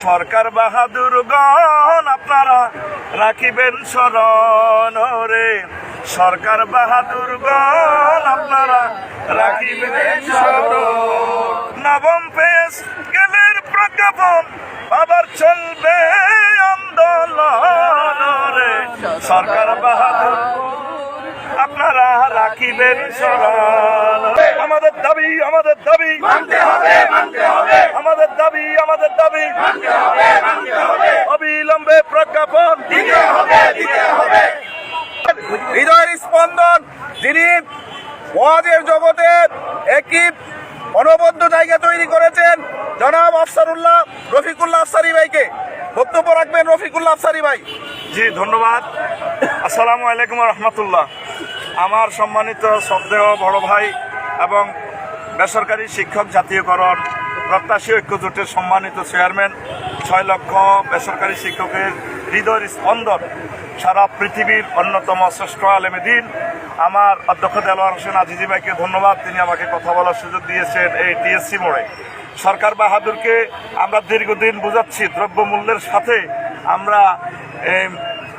সরকার বাহাদুরগণ আপনারা রাখিবেন স্মরণ রে, সরকার বাহাদুরগণ আপনারা রাখিবেন স্মরণ। নবম পে স্কেলের প্রজ্ঞাপন আবার চলবে আন্দোলন রে, সরকার বাহাদুর আপনারা রাখিবেন স্মরণ। আমাদের দাবি আমাদের দাবি মানতে হবে, মানতে হবে, আমাদের দাবি আমাদের দাবি মানতে হবে, মানতে হবে, অবিলম্বে প্রজ্ঞাপন দিতে হবে, দিতে হবে। হৃদয়ের স্পন্দন যিনি ওয়াজের জগতে একটি অনবদ্য জায়গা তৈরি করেছেন জনাব আফসারুল্লাহ রফিকুল্লাহ আফসারী ভাইকে বক্তব্য রাখবেন রফিকুল্লাহ আফসারী ভাই। জি ধন্যবাদ। আসসালামু আলাইকুম রহমতুল্লাহ। আমার সম্মানিত শ্রদ্ধেয় বড় ভাই এবং বেসরকারি শিক্ষক জাতীয়করণ প্রত্যাশী ঐক্য জোটের সম্মানিত চেয়ারম্যান, 6 লক্ষ বেসরকারি শিক্ষকের হৃদয়ের স্পন্দন, সারা পৃথিবীর অন্যতম শ্রেষ্ঠ আলেমে দ্বীন আমার অধ্যক্ষ দেলোয়ার হোসেন আজিজি ভাইকে ধন্যবাদ। তিনি আমাকে কথা বলার সুযোগ দিয়েছেন এই টিএসসি মোড়ে। সরকার বাহাদুরকে আমরা দীর্ঘদিন বুঝাচ্ছি দ্রব্যমূল্যের সাথে আমরা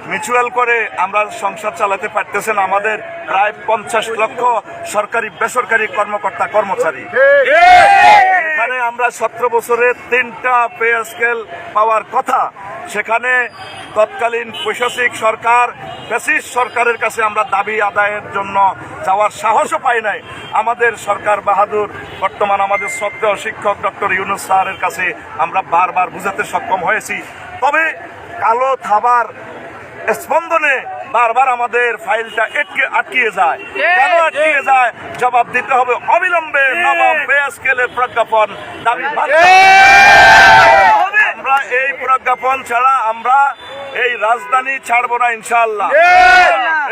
মিউচুয়াল করে আমরা সংসার চালাতে পারতেছেন আমাদের প্রায় 50 লক্ষ সরকারি বেসরকারি কর্মকর্তা কর্মচারী। এখানে আমরা 17 বছরে 3টা পে স্কেল পাওয়ার কথা, সেখানে তৎকালীন প্রশাসনিক সরকার ফ্যাসিস্ট সরকারের কাছে আমরা দাবি আদায়ের জন্য যাওয়ার সাহসও পাই নাই। আমাদের সরকার বাহাদুর বর্তমান আমাদের শ্রদ্ধেয় শিক্ষক ডক্টর ইউনুস স্যারের কাছে আমরা বারবার বুঝাতে সক্ষম হয়েছি। তবে কালো থাবার স্পন্দনে বারবার আমাদের ফাইলটা আটকিয়ে যায়। কেন আটকিয়ে যায় জবাব দিতে হবে অবিলম্বে। নবম পে স্কেলের প্রজ্ঞাপন দাবি আমরা এই প্রজ্ঞাপন ছাড়া আমরা এই রাজধানী ছাড়বো না ইনশাআল্লাহ।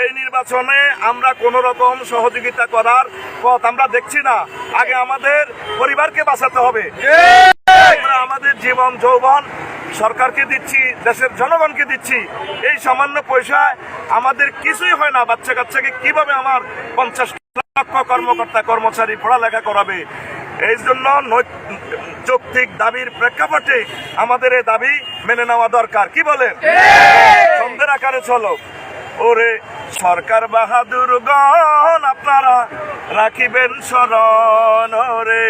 এই নির্বাচনে আমরা কোন রকম সহযোগিতা করার পথ আমরা দেখছি না। আগে আমাদের পরিবারকে বাঁচাতে হবে। আমরা আমাদের জীবন যৌবন সরকারকে দিচ্ছি, দেশের জনগণকে দিচ্ছি। এই সামান্য পয়সায় আমাদের কিছুই হয় না। বাচ্চা কাচ্চাকে কিভাবে আমার 50 লক্ষ কর্মকর্তা কর্মচারী পড়ালেখা করাবে? এই জন্য যৌক্তিক দাবির প্রেক্ষাপটে আমাদের এই দাবি মেনে নেওয়া দরকার। কি বলেন? সন্ধ্যের আকারে চলো ওরে সরকার বাহাদুরগণ আপনারা রাখিবেন স্মরণ রে,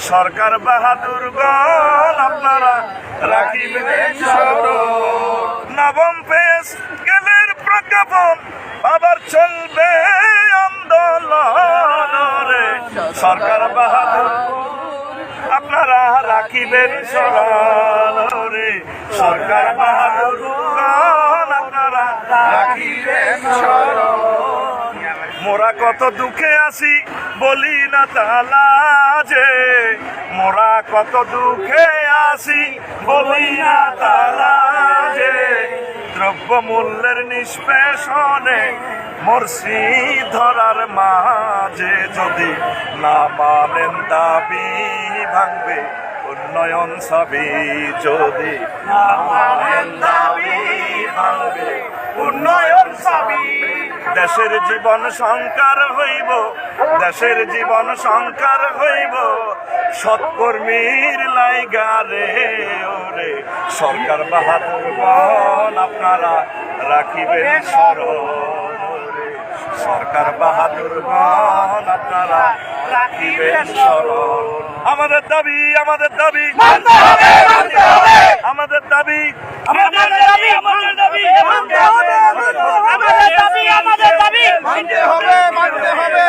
সরকার বাহাদুরগণ আপনারা রাখিবেন স্মরণ। নবম পে স্কেলের প্রজ্ঞাপন আবার চলবে আন্দোলন রে, সরকার বাহাদুর আপনারা রাখিবেন স্মরণ রে, সরকার বাহাদুরগণ আপনারা রাখিবেন স্মরণ। মোরা কত দুঃখে আছি বলি না তালা যে, মোরা কত দুঃখে আছি বলি না তালা যে, দ্রব্যমূল্যের নিষ্পেষণে মরছি ধরার মাঝে, যদি না মানেন দাবি ভাঙবে উন্নয়ন সাবি, যদি না মানেন দাবি ভাঙবে উন্নয়ন সাবি। দেশের জীবন সংকার হইব, দেশের জীবন সংকার হইব সৎকর্মীর লাইগারে ওরে, সরকার বাহাদুরগণ আপনারা রাখিবেন স্মরণ রে, সরকার বাহাদুরগণ আপনারা রাখিবেন স্মরণ। আমাদের দাবি আমাদের দাবি মানতে হবে, মানতে হবে, আমাদের দাবি আমাদের দাবি, আমাদের দাবি, মানতে হবে, আমাদের দাবি, আমাদের দাবি, মানতে হবে, মানতে হবে।